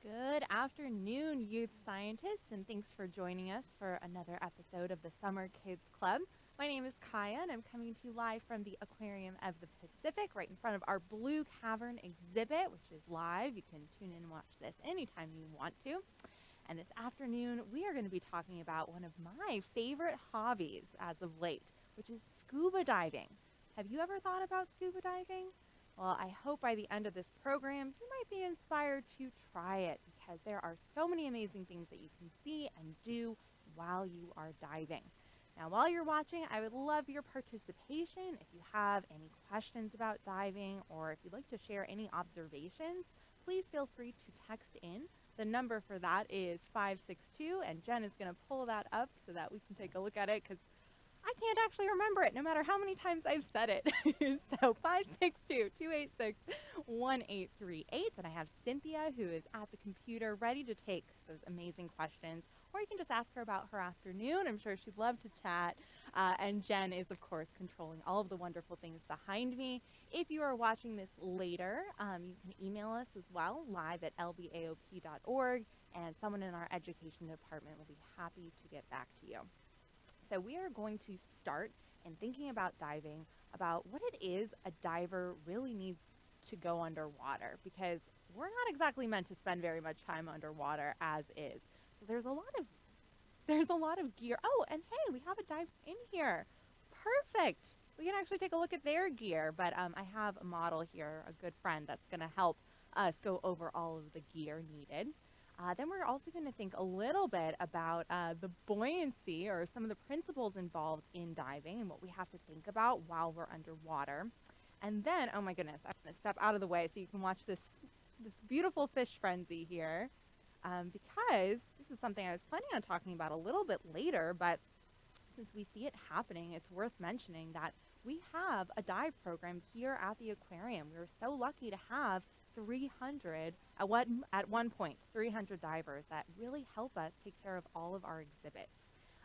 Good afternoon, youth scientists, and thanks for joining us for another episode of the Summer Kids Club. My name is Kaya, and I'm coming to you live from the Aquarium of the Pacific, right in front of our Blue Cavern exhibit, which is live. You can tune in and watch this anytime you want to. And this afternoon, we are going to be talking about one of my favorite hobbies as of late, which is scuba diving. Have you ever thought about scuba diving? Well, I hope by the end of this program, you might be inspired to try it because there are so many amazing things that you can see and do while you are diving. Now, while you're watching, I would love your participation. If you have any questions about diving or if you'd like to share any observations, please feel free to text in. The number for that is 562, and Jen is going to pull that up so that we can take a look at it because I can't actually remember it no matter how many times I've said it. So 562-286-1838. And I have Cynthia, who is at the computer ready to take those amazing questions. Or you can just ask her about her afternoon. I'm sure she'd love to chat. And Jen is, of course, controlling all of the wonderful things behind me. If you are watching this later, you can email us as well, live@lbaop.org, and someone in our education department will be happy to get back to you. So we are going to start in thinking about diving, about what it is a diver really needs to go underwater, because we're not exactly meant to spend very much time underwater as is. So there's a lot of gear. Oh, and hey, we have a diver in here. Perfect. We can actually take a look at their gear, but I have a model here, a good friend that's going to help us go over all of the gear needed. Then we're also going to think a little bit about the buoyancy or some of the principles involved in diving and what we have to think about while we're underwater. And then, oh my goodness, I'm going to step out of the way so you can watch this beautiful fish frenzy here, because this is something I was planning on talking about a little bit later, but since we see it happening, it's worth mentioning that we have a dive program here at the aquarium. We were so lucky to have 300, at one point, 300 divers that really help us take care of all of our exhibits.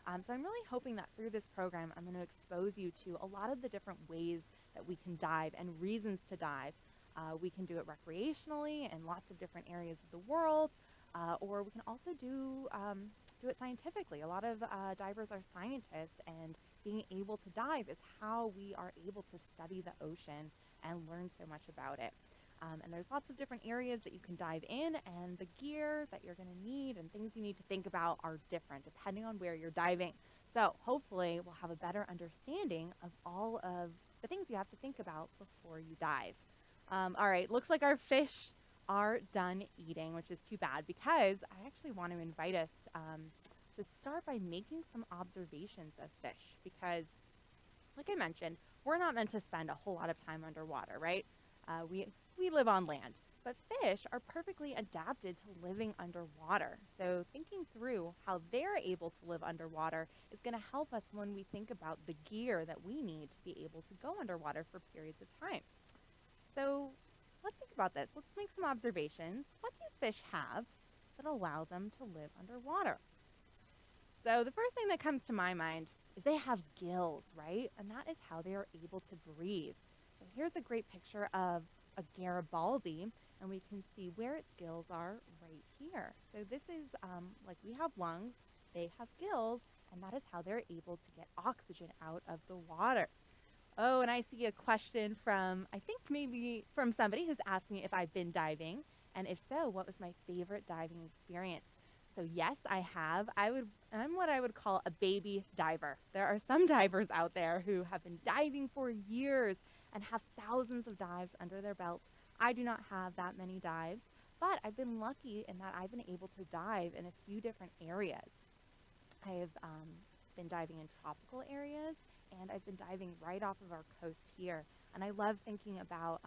So I'm really hoping that through this program, I'm going to expose you to a lot of the different ways that we can dive and reasons to dive. We can do it recreationally in lots of different areas of the world, or we can also do it scientifically. A lot of divers are scientists, and being able to dive is how we are able to study the ocean and learn so much about it. And there's lots of different areas that you can dive in, and the gear that you're going to need and things you need to think about are different depending on where you're diving. So hopefully we'll have a better understanding of all of the things you have to think about before you dive. All right, looks like our fish are done eating, which is too bad because I actually want to invite us to start by making some observations of fish because, like I mentioned, we're not meant to spend a whole lot of time underwater, right? We live on land, but fish are perfectly adapted to living underwater. So thinking through how they're able to live underwater is going to help us when we think about the gear that we need to be able to go underwater for periods of time. So let's think about this. Let's make some observations. What do fish have that allow them to live underwater? So the first thing that comes to my mind is they have gills, right? And that is how they are able to breathe. So here's a great picture of a Garibaldi, and we can see where its gills are right here. So this is like we have lungs, they have gills, and that is how they're able to get oxygen out of the water. Oh, and I see a question from, I think maybe from somebody who's asked me if I've been diving, and if so, what was my favorite diving experience? So yes, I have. I'm what I would call a baby diver. There are some divers out there who have been diving for years and have thousands of dives under their belt. I do not have that many dives, but I've been lucky in that I've been able to dive in a few different areas. I have been diving in tropical areas, and I've been diving right off of our coast here. And I love thinking about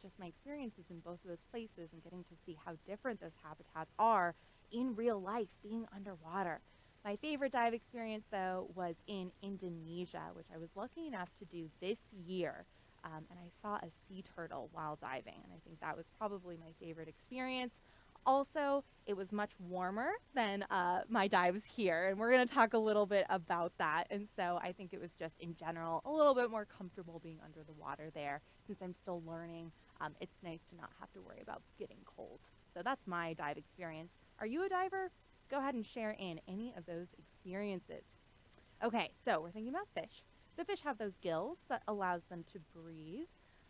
just my experiences in both of those places and getting to see how different those habitats are in real life, being underwater. My favorite dive experience, though, was in Indonesia, which I was lucky enough to do this year. And I saw a sea turtle while diving, and I think that was probably my favorite experience. Also, it was much warmer than my dives here, and we're going to talk a little bit about that. And so I think it was just, in general, a little bit more comfortable being under the water there. Since I'm still learning, it's nice to not have to worry about getting cold. So that's my dive experience. Are you a diver? Go ahead and share in any of those experiences. Okay, so we're thinking about fish. So fish have those gills that allows them to breathe.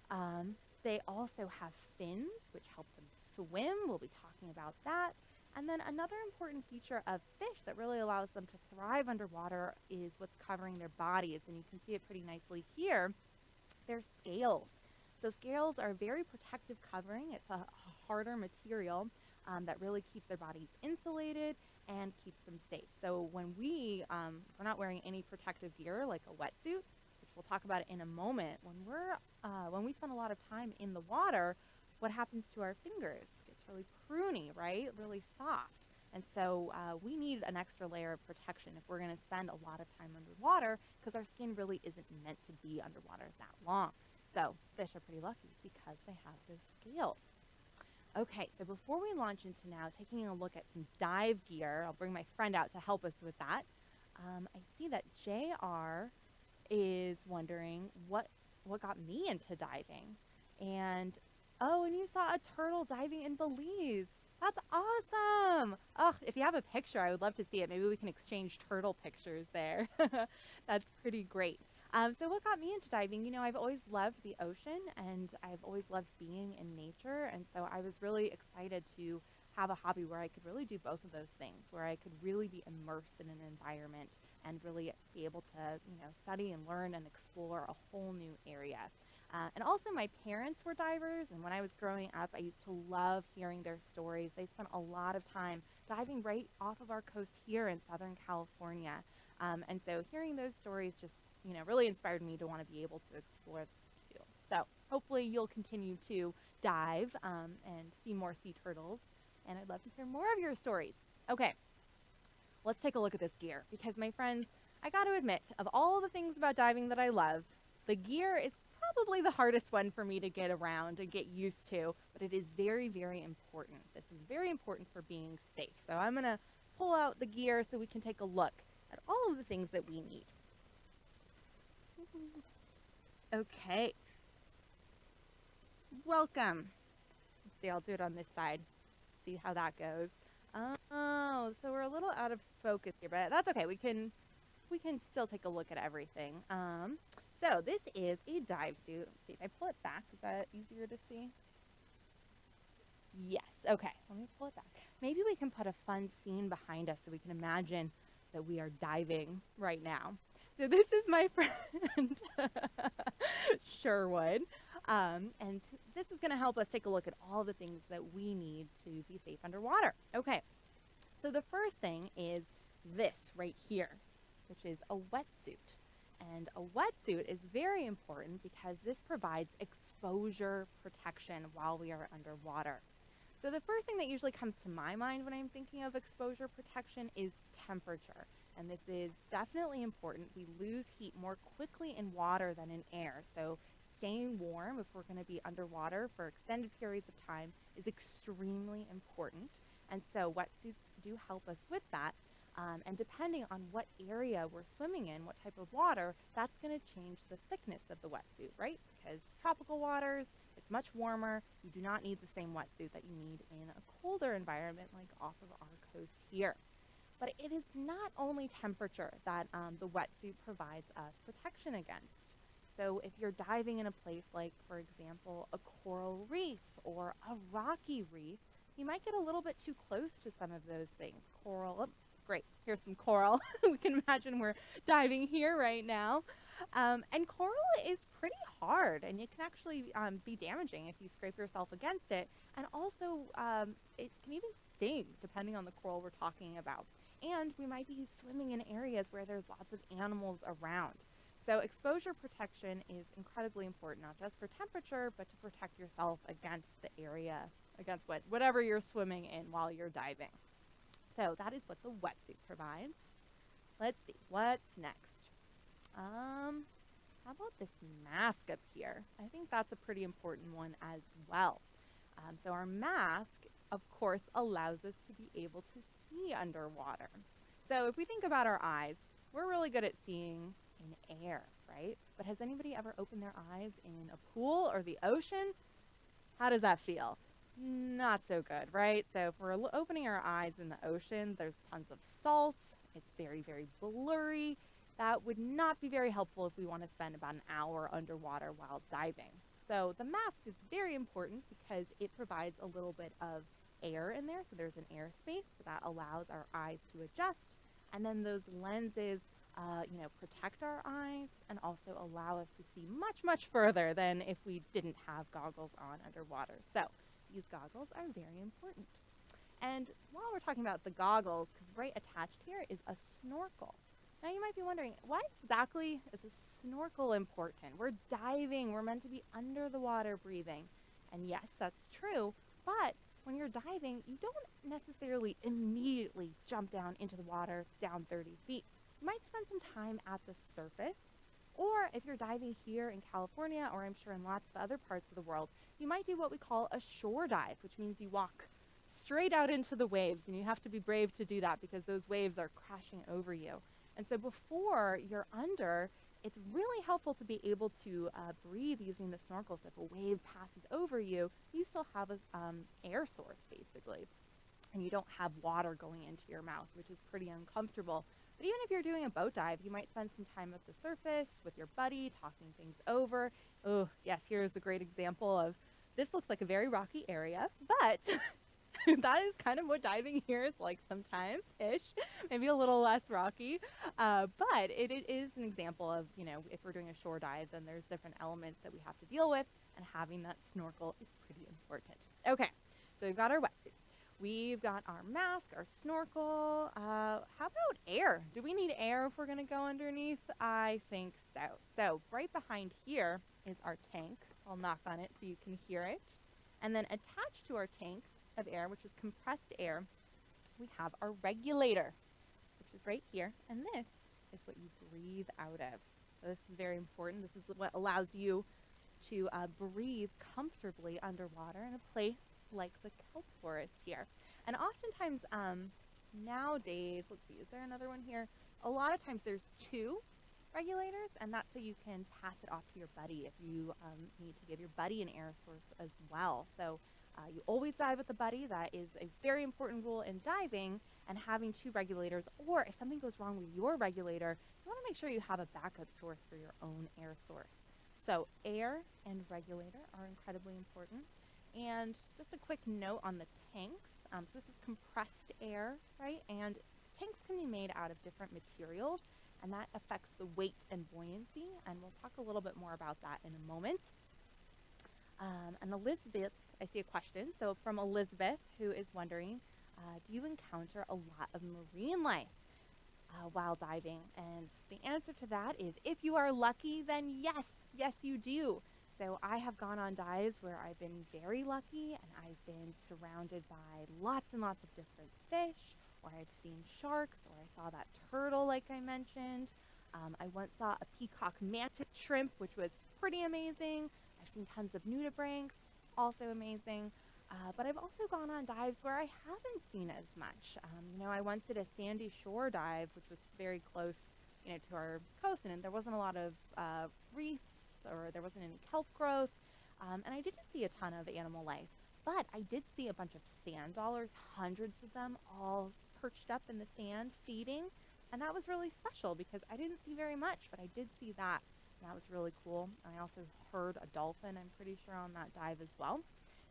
Um, they also have fins, which help them swim. We'll be talking about that. And then another important feature of fish that really allows them to thrive underwater is what's covering their bodies. And you can see it pretty nicely here. Their scales. So scales are a very protective covering. It's a harder material that really keeps their bodies insulated and keeps them safe. So when we're not wearing any protective gear like a wetsuit, which we'll talk about in a moment, when we spend a lot of time in the water, what happens to our fingers? It's really pruny, right? Really soft. And so we need an extra layer of protection if we're going to spend a lot of time underwater, because our skin really isn't meant to be underwater that long. So fish are pretty lucky because they have those scales. Okay, so before we launch into now taking a look at some dive gear, I'll bring my friend out to help us with that. I see that JR is wondering what got me into diving. And oh, and you saw a turtle diving in Belize. That's awesome. Oh, if you have a picture, I would love to see it. Maybe we can exchange turtle pictures there. That's pretty great. So what got me into diving? You know, I've always loved the ocean and I've always loved being in nature. And so I was really excited to have a hobby where I could really do both of those things, where I could really be immersed in an environment and really be able to, you know, study and learn and explore a whole new area. And also my parents were divers, and when I was growing up, I used to love hearing their stories. They spent a lot of time diving right off of our coast here in Southern California. And so hearing those stories just, you know, really inspired me to want to be able to explore too. So hopefully you'll continue to dive and see more sea turtles, and I'd love to hear more of your stories. Okay, let's take a look at this gear, because my friends, I got to admit, of all the things about diving that I love, the gear is probably the hardest one for me to get around and get used to, but it is very, very important. This is very important for being safe. So I'm going to pull out the gear so we can take a look at all of the things that we need. Okay. Welcome. Let's see, I'll do it on this side. See how that goes. Oh, so we're a little out of focus here, but that's okay. We can still take a look at everything. So this is a dive suit. Let's see if I pull it back. Is that easier to see? Yes. Okay. Let me pull it back. Maybe we can put a fun scene behind us so we can imagine that we are diving right now. So this is my friend Sherwood. And this is going to help us take a look at all the things that we need to be safe underwater. Okay. So the first thing is this right here, which is a wetsuit. And a wetsuit is very important because this provides exposure protection while we are underwater. So the first thing that usually comes to my mind when I'm thinking of exposure protection is temperature. And this is definitely important. We lose heat more quickly in water than in air. So staying warm if we're going to be underwater for extended periods of time is extremely important. And so wetsuits do help us with that. And depending on what area we're swimming in, what type of water, that's going to change the thickness of the wetsuit, right? Because tropical waters, it's much warmer. You do not need the same wetsuit that you need in a colder environment like off of our coast here. But it is not only temperature that the wetsuit provides us protection against. So if you're diving in a place like, for example, a coral reef or a rocky reef, you might get a little bit too close to some of those things. Coral, oh, great, here's some coral. We can imagine we're diving here right now. And coral is pretty hard, and it can actually be damaging if you scrape yourself against it. And also, it can even sting, depending on the coral we're talking about. And we might be swimming in areas where there's lots of animals around. So exposure protection is incredibly important, not just for temperature, but to protect yourself against the area, against whatever you're swimming in while you're diving. So that is what the wetsuit provides. Let's see, what's next? How about this mask up here? I think that's a pretty important one as well. So our mask, of course, allows us to be able to see underwater. So if we think about our eyes, we're really good at seeing in air, right? But has anybody ever opened their eyes in a pool or the ocean? How does that feel? Not so good, right? So if we're opening our eyes in the ocean, there's tons of salt. It's very, very blurry. That would not be very helpful if we want to spend about an hour underwater while diving. So the mask is very important because it provides a little bit of air in there. So there's an air space that allows our eyes to adjust. And then those lenses, protect our eyes and also allow us to see much, much further than if we didn't have goggles on underwater. So these goggles are very important. And while we're talking about the goggles, because right attached here is a snorkel. Now you might be wondering, why exactly is a snorkel important? We're diving, we're meant to be under the water breathing. And yes, that's true, but when you're diving, you don't necessarily immediately jump down into the water down 30 feet. You might spend some time at the surface, or if you're diving here in California, or I'm sure in lots of other parts of the world, you might do what we call a shore dive, which means you walk straight out into the waves, and you have to be brave to do that because those waves are crashing over you. And so before you're under, it's really helpful to be able to breathe using the snorkel. So if a wave passes over you, you still have an air source, basically, and you don't have water going into your mouth, which is pretty uncomfortable. But even if you're doing a boat dive, you might spend some time at the surface with your buddy, talking things over. Oh, yes, here's a great example of this looks like a very rocky area, but that is kind of what diving here is like sometimes-ish, maybe a little less rocky. But it is an example of, if we're doing a shore dive, then there's different elements that we have to deal with, and having that snorkel is pretty important. Okay, so we've got our wetsuit. We've got our mask, our snorkel. How about air? Do we need air if we're going to go underneath? I think so. So right behind here is our tank. I'll knock on it so you can hear it. And then attached to our tank of air, which is compressed air, we have our regulator, which is right here. And this is what you breathe out of. So this is very important. This is what allows you to breathe comfortably underwater in a place like the Kelp Forest here. And oftentimes, nowadays, let's see, is there another one here? A lot of times there's two regulators, and that's so you can pass it off to your buddy if you need to give your buddy an air source as well. So you always dive with a buddy. That is a very important rule in diving, and having two regulators, or if something goes wrong with your regulator, you want to make sure you have a backup source for your own air source. So air and regulator are incredibly important. And just a quick note on the tanks. So this is compressed air, right? And tanks can be made out of different materials, and that affects the weight and buoyancy. And we'll talk a little bit more about that in a moment. And Elizabeth, I see a question. So from Elizabeth, who is wondering, do you encounter a lot of marine life while diving? And the answer to that is, if you are lucky, then yes you do. So I have gone on dives where I've been very lucky, and I've been surrounded by lots and lots of different fish, or I've seen sharks, or I saw that turtle like I mentioned. I once saw a peacock mantis shrimp, which was pretty amazing. I've seen tons of nudibranchs, also amazing. But I've also gone on dives where I haven't seen as much. I once did a sandy shore dive, which was very close, to our coast, and there wasn't a lot of reefs, or there wasn't any kelp growth, and I didn't see a ton of animal life. But I did see a bunch of sand dollars, hundreds of them, all perched up in the sand feeding, and that was really special because I didn't see very much, but I did see that, and that was really cool. I also heard a dolphin, I'm pretty sure, on that dive as well.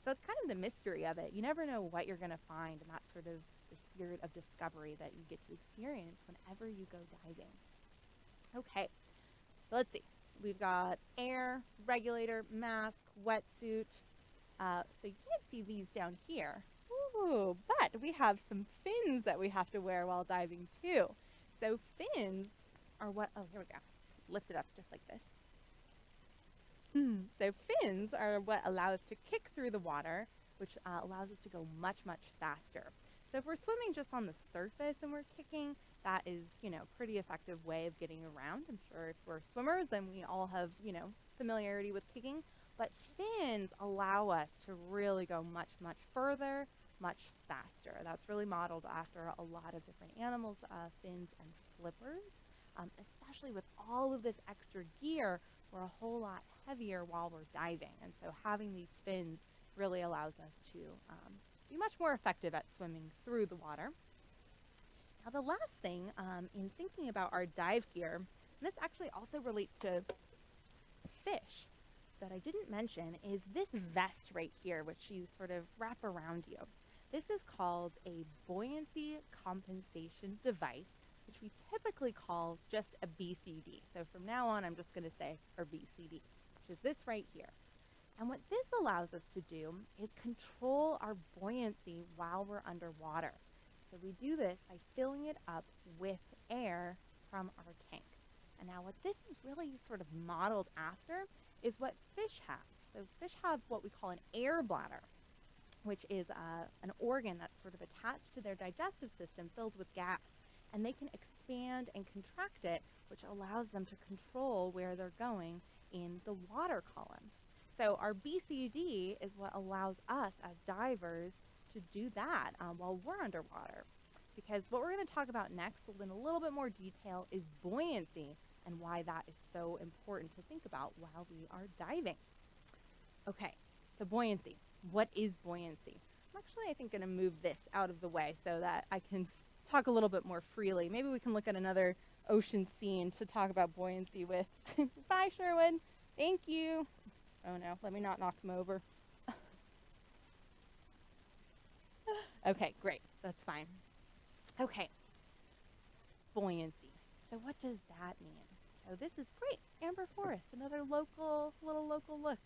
So it's kind of the mystery of it. You never know what you're going to find, and that's sort of the spirit of discovery that you get to experience whenever you go diving. Okay, so let's see. We've got air, regulator, mask, wetsuit. So you can't see these down here. Ooh, but we have some fins that we have to wear while diving too. So fins are what, oh, here we go. Lift it up just like this. So fins are what allow us to kick through the water, which allows us to go much, much faster. So if we're swimming just on the surface and we're kicking, that is, pretty effective way of getting around. I'm sure if we're swimmers, then we all have, familiarity with kicking. But fins allow us to really go much, much further, much faster. That's really modeled after a lot of different animals, fins and flippers. Especially with all of this extra gear, we're a whole lot heavier while we're diving. And so having these fins really allows us to be much more effective at swimming through the water. Now, the last thing in thinking about our dive gear, and this actually also relates to fish that I didn't mention, is this vest right here, which you sort of wrap around you. This is called a buoyancy compensation device, which we typically call just a BCD. So from now on, I'm just going to say our BCD, which is this right here. And what this allows us to do is control our buoyancy while we're underwater. So we do this by filling it up with air from our tank. And now what this is really sort of modeled after is what fish have. So fish have what we call an air bladder, which is an organ that's sort of attached to their digestive system filled with gas. And they can expand and contract it, which allows them to control where they're going in the water column. So our BCD is what allows us as divers to do that while we're underwater. Because what we're going to talk about next in a little bit more detail is buoyancy and why that is so important to think about while we are diving. Okay, so buoyancy. What is buoyancy? I'm actually, I think, going to move this out of the way so that I can talk a little bit more freely. Maybe we can look at another ocean scene to talk about buoyancy with. Bye, Sherwood. Thank you. Oh no, let me not knock him over. Okay, great. That's fine. Okay. Buoyancy. So what does that mean? So this is great. Amber Forest, another little local look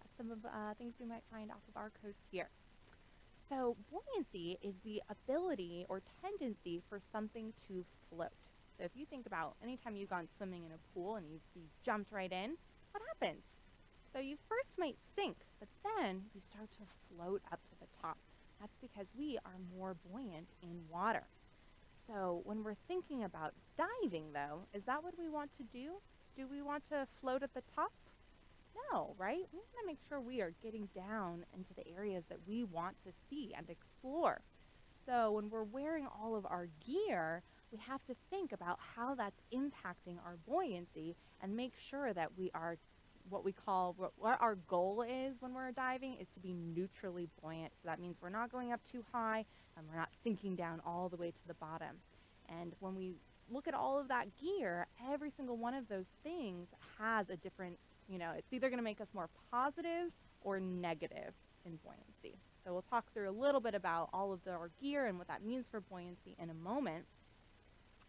at some of things we might find off of our coast here. So buoyancy is the ability or tendency for something to float. So if you think about anytime you've gone swimming in a pool and you jumped right in, what happens? So you first might sink, but then you start to float up to the top. That's because we are more buoyant in water. So when we're thinking about diving, though, is that what we want to do? Do we want to float at the top? No, right? We want to make sure we are getting down into the areas that we want to see and explore. So when we're wearing all of our gear, we have to think about how that's impacting our buoyancy and make sure that we are what our goal is when we're diving is to be neutrally buoyant. So that means we're not going up too high and we're not sinking down all the way to the bottom. And when we look at all of that gear, every single one of those things has a different, it's either going to make us more positive or negative in buoyancy. So we'll talk through a little bit about all of our gear and what that means for buoyancy in a moment.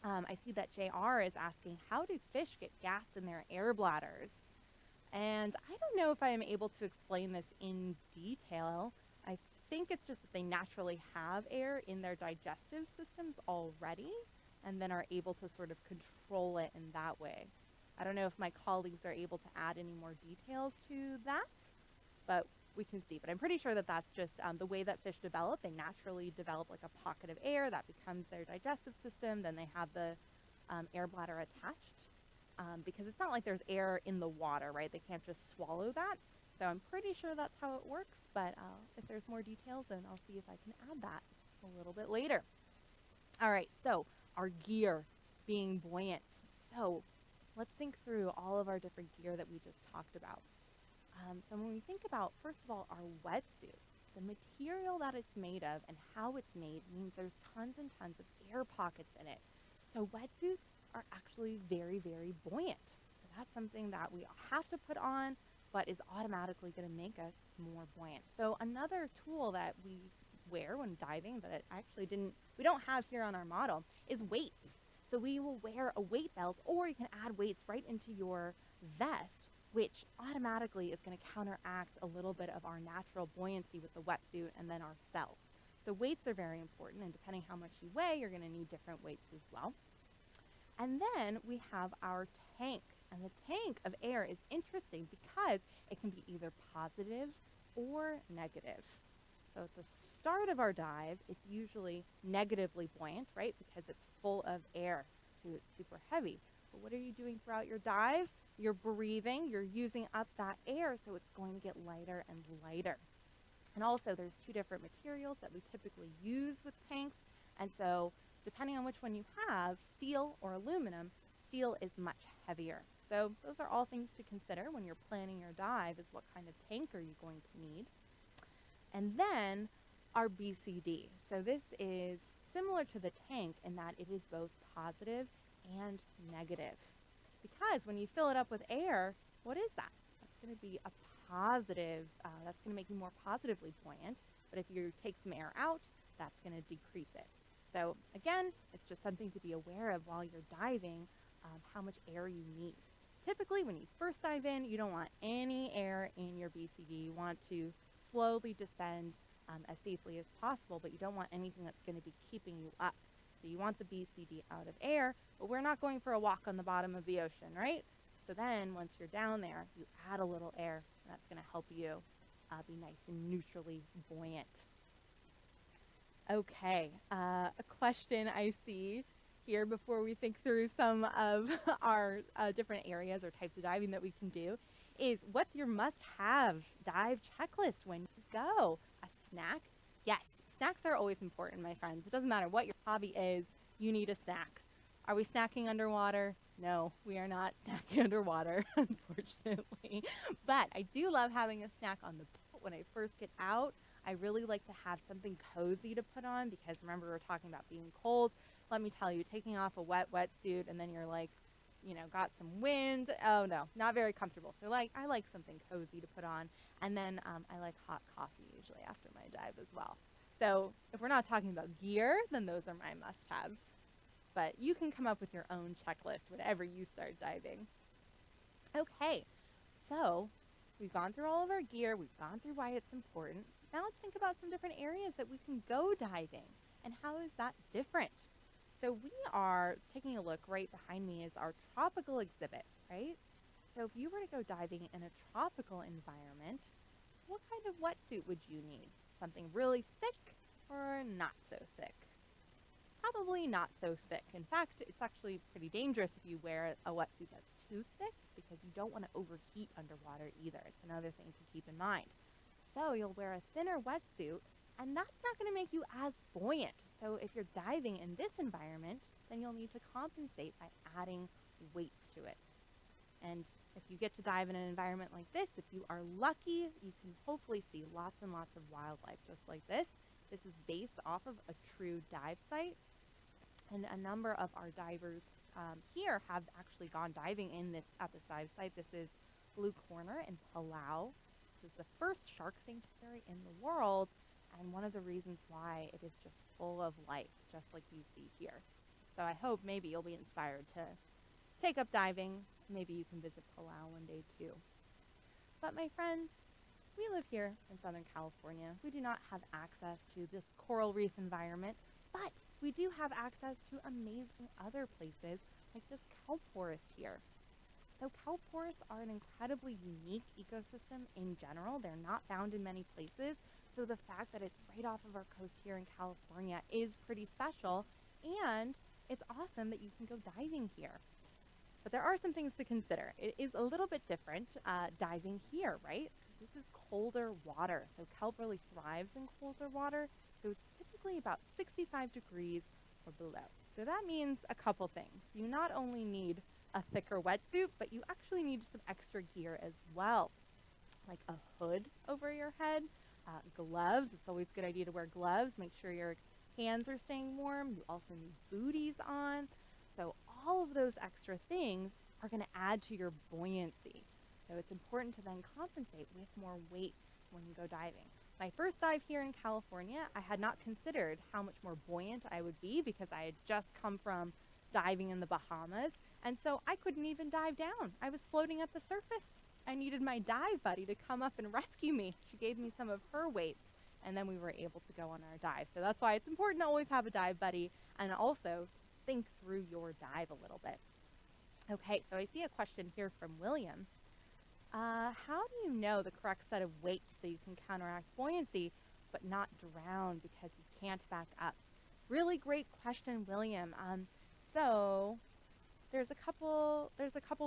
I see that JR is asking, how do fish get gas in their air bladders? And I don't know if I am able to explain this in detail. I think it's just that they naturally have air in their digestive systems already and then are able to sort of control it in that way. I don't know if my colleagues are able to add any more details to that, but we can see. But I'm pretty sure that that's just the way that fish develop. They naturally develop like a pocket of air that becomes their digestive system. Then they have the air bladder attached. Because it's not like there's air in the water, right? They can't just swallow that. So I'm pretty sure that's how it works, but if there's more details, then I'll see if I can add that a little bit later. All right, so our gear being buoyant. So let's think through all of our different gear that we just talked about. So when we think about, first of all, our wetsuit, the material that it's made of and how it's made means there's tons and tons of air pockets in it. So wetsuits are actually very, very buoyant. So that's something that we have to put on, but is automatically going to make us more buoyant. So another tool that we wear when diving that we don't have here on our model is weights. So we will wear a weight belt, or you can add weights right into your vest, which automatically is going to counteract a little bit of our natural buoyancy with the wetsuit and then ourselves. So weights are very important, and depending how much you weigh, you're going to need different weights as well. And then we have our tank. And the tank of air is interesting because it can be either positive or negative. So at the start of our dive, it's usually negatively buoyant, right? Because it's full of air, so it's super heavy. But what are you doing throughout your dive? You're breathing, you're using up that air, so it's going to get lighter and lighter. And also there's two different materials that we typically use with tanks. And so depending on which one you have, steel or aluminum, steel is much heavier. So those are all things to consider when you're planning your dive, is what kind of tank are you going to need. And then our BCD. So this is similar to the tank in that it is both positive and negative. Because when you fill it up with air, what is that? That's going to be a positive, that's going to make you more positively buoyant. But if you take some air out, that's going to decrease it. So again, it's just something to be aware of while you're diving, how much air you need. Typically, when you first dive in, you don't want any air in your BCD. You want to slowly descend as safely as possible, but you don't want anything that's going to be keeping you up. So you want the BCD out of air, but we're not going for a walk on the bottom of the ocean, right? So then once you're down there, you add a little air, and that's going to help you be nice and neutrally buoyant. Okay, a question I see here before we think through some of our different areas or types of diving that we can do is, what's your must-have dive checklist when you go? A snack? Yes, snacks are always important, my friends. It doesn't matter what your hobby is, you need a snack. Are we snacking underwater? No, we are not snacking underwater, unfortunately. But I do love having a snack on the boat when I first get out. I really like to have something cozy to put on because remember, we're talking about being cold. Let me tell you, taking off a wet wetsuit and then you're like, you know, got some wind. Oh no, not very comfortable. So I like something cozy to put on. And then I like hot coffee usually after my dive as well. So if we're not talking about gear, then those are my must-haves. But you can come up with your own checklist whenever you start diving. Okay, so we've gone through all of our gear. We've gone through why it's important. Now let's think about some different areas that we can go diving and how is that different. So we are taking a look. Right behind me is our tropical exhibit, right? So if you were to go diving in a tropical environment, what kind of wetsuit would you need? Something really thick or not so thick? Probably not so thick. In fact, it's actually pretty dangerous if you wear a wetsuit that's too thick because you don't want to overheat underwater either. It's another thing to keep in mind. So you'll wear a thinner wetsuit, and that's not going to make you as buoyant. So if you're diving in this environment, then you'll need to compensate by adding weights to it. And if you get to dive in an environment like this, if you are lucky, you can hopefully see lots and lots of wildlife just like this. This is based off of a true dive site. And a number of our divers here have actually gone diving at this dive site. This is Blue Corner in Palau. This is the first shark sanctuary in the world, and one of the reasons why it is just full of life, just like you see here. So I hope maybe you'll be inspired to take up diving. Maybe you can visit Palau one day too. But my friends, we live here in Southern California. We do not have access to this coral reef environment, but we do have access to amazing other places like this kelp forest here. So kelp forests are an incredibly unique ecosystem in general. They're not found in many places. So the fact that it's right off of our coast here in California is pretty special. And it's awesome that you can go diving here. But there are some things to consider. It is a little bit different diving here, right? This is colder water. So kelp really thrives in colder water. So it's typically about 65 degrees or below. So that means a couple things. You not only need a thicker wetsuit, but you actually need some extra gear as well, like a hood over your head, gloves. It's always a good idea to wear gloves. Make sure your hands are staying warm. You also need booties on. So all of those extra things are going to add to your buoyancy. So it's important to then compensate with more weights when you go diving. My first dive here in California, I had not considered how much more buoyant I would be because I had just come from diving in the Bahamas, and so I couldn't even dive down. I was floating at the surface. I needed my dive buddy to come up and rescue me. She gave me some of her weights, and then we were able to go on our dive. So that's why it's important to always have a dive buddy and also think through your dive a little bit. Okay, so I see a question here from William. How do you know the correct set of weights so you can counteract buoyancy but not drown because you can't back up? Really great question, William. So there's a couple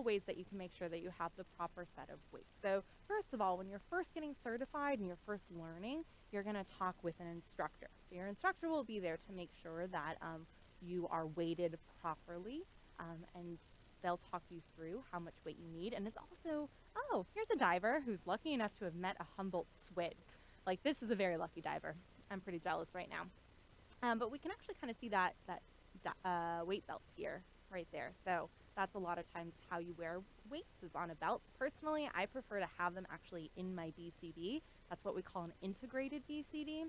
ways that you can make sure that you have the proper set of weights. So first of all, when you're first getting certified and you're first learning, you're going to talk with an instructor. So your instructor will be there to make sure that you are weighted properly, and they'll talk you through how much weight you need. And it's also, oh, here's a diver who's lucky enough to have met a Humboldt squid. Like, this is a very lucky diver. I'm pretty jealous right now. But we can actually kind of see that weight belt here, right there. So that's a lot of times how you wear weights is on a belt. Personally, I prefer to have them actually in my BCD. That's what we call an integrated BCD.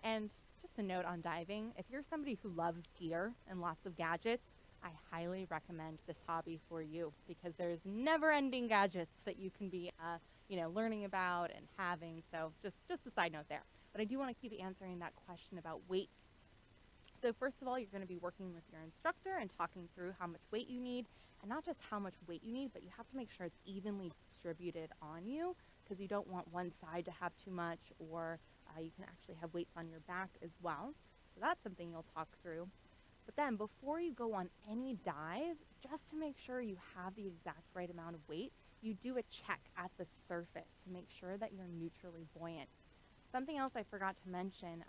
And just a note on diving, if you're somebody who loves gear and lots of gadgets, I highly recommend this hobby for you, because there's never-ending gadgets that you can be, learning about and having. So just a side note there. But I do want to keep answering that question about weights. So first of all, you're going to be working with your instructor and talking through how much weight you need, and not just how much weight you need, but you have to make sure it's evenly distributed on you, because you don't want one side to have too much, or you can actually have weights on your back as well. So that's something you'll talk through. But then before you go on any dive, just to make sure you have the exact right amount of weight, you do a check at the surface to make sure that you're neutrally buoyant. Something else I forgot to mention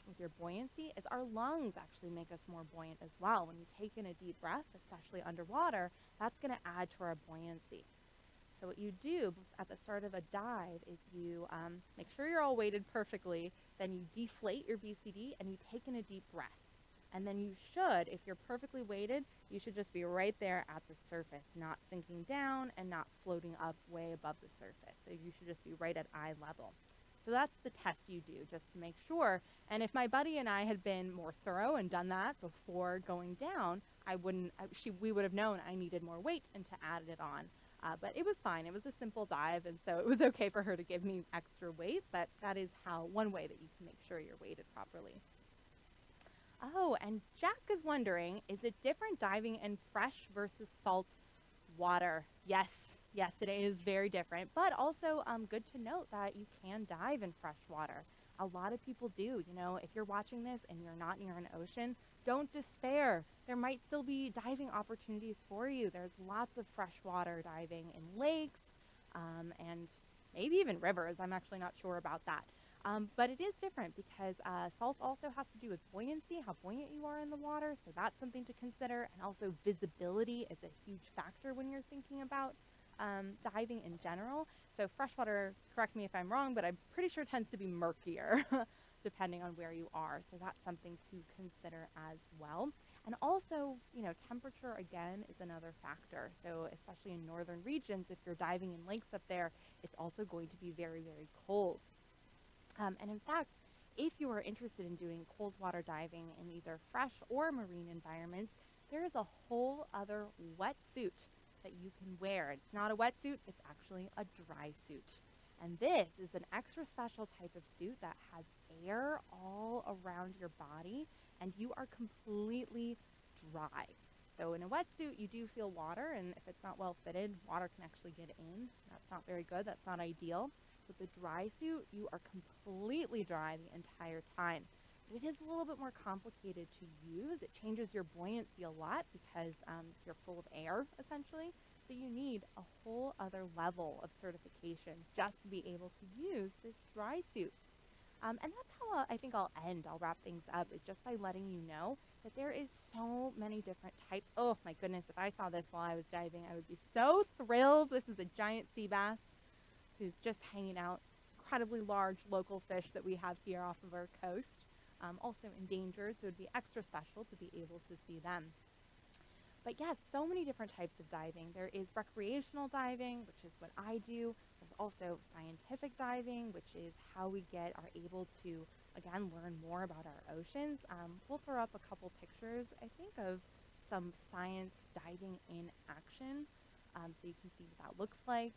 with your buoyancy is our lungs actually make us more buoyant as well. When you take in a deep breath, especially underwater, that's going to add to our buoyancy. So what you do at the start of a dive is you make sure you're all weighted perfectly, then you deflate your BCD and you take in a deep breath. And then you should, if you're perfectly weighted, you should just be right there at the surface, not sinking down and not floating up way above the surface. So you should just be right at eye level. So that's the test you do, just to make sure. And if my buddy and I had been more thorough and done that before going down, we would have known I needed more weight and to add it on. But it was fine. It was a simple dive, and so it was okay for her to give me extra weight, but that is one way that you can make sure you're weighted properly. Oh, and Jack is wondering, is it different diving in fresh versus salt water? Yes, yes, it is very different, but also good to note that you can dive in fresh water. A lot of people do. If you're watching this and you're not near an ocean, don't despair. There might still be diving opportunities for you. There's lots of freshwater diving in lakes and maybe even rivers. I'm actually not sure about that. But it is different because salt also has to do with buoyancy, how buoyant you are in the water. So that's something to consider. And also visibility is a huge factor when you're thinking about diving in general. So freshwater, correct me if I'm wrong, but I'm pretty sure tends to be murkier depending on where you are. So that's something to consider as well. And also, temperature again is another factor. So especially in northern regions, if you're diving in lakes up there, it's also going to be very, very cold. And in fact, if you are interested in doing cold water diving in either fresh or marine environments, there is a whole other wetsuit that you can wear. It's not a wetsuit, it's actually a dry suit. And this is an extra special type of suit that has air all around your body, and you are completely dry. So in a wetsuit, you do feel water, and if it's not well fitted, water can actually get in. That's not very good, that's not ideal. With the dry suit, you are completely dry the entire time. But it is a little bit more complicated to use. It changes your buoyancy a lot because you're full of air, essentially. So you need a whole other level of certification just to be able to use this dry suit. And that's how I think I'll wrap things up, is just by letting you know that there is so many different types. Oh my goodness, if I saw this while I was diving, I would be so thrilled. This is a giant sea bass who's just hanging out. Incredibly large local fish that we have here off of our coast. Also endangered, so it would be extra special to be able to see them. But yes, so many different types of diving. There is recreational diving, which is what I do. There's also scientific diving, which is how we are able to, again, learn more about our oceans. We'll throw up a couple pictures, I think, of some science diving in action, so you can see what that looks like.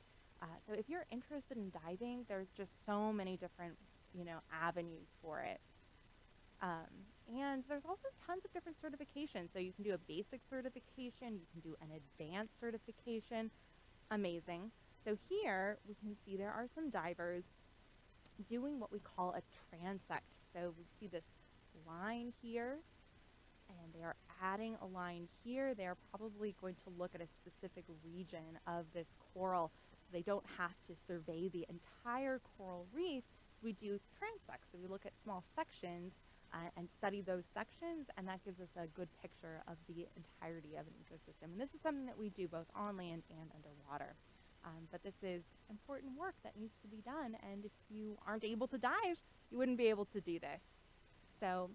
So if you're interested in diving, there's just so many different, avenues for it. And there's also tons of different certifications. So you can do a basic certification, you can do an advanced certification. Amazing. So here we can see there are some divers doing what we call a transect. So we see this line here, and they are adding a line here. They are probably going to look at a specific region of this coral. They don't have to survey the entire coral reef. We do transects, so we look at small sections and study those sections, and that gives us a good picture of the entirety of an ecosystem. And this is something that we do both on land and underwater. But this is important work that needs to be done, and if you aren't able to dive, you wouldn't be able to do this. So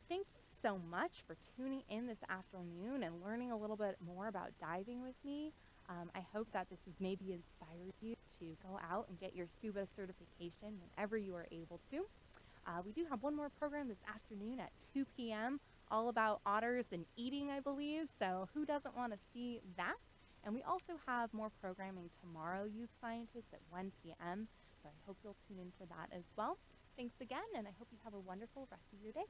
thank you so much for tuning in this afternoon and learning a little bit more about diving with me. I hope that this has maybe inspired you to go out and get your SCUBA certification whenever you are able to. We do have one more program this afternoon at 2 p.m. all about otters and eating, I believe, so who doesn't want to see that? And we also have more programming tomorrow, Youth Scientists, at 1 p.m., so I hope you'll tune in for that as well. Thanks again, and I hope you have a wonderful rest of your day.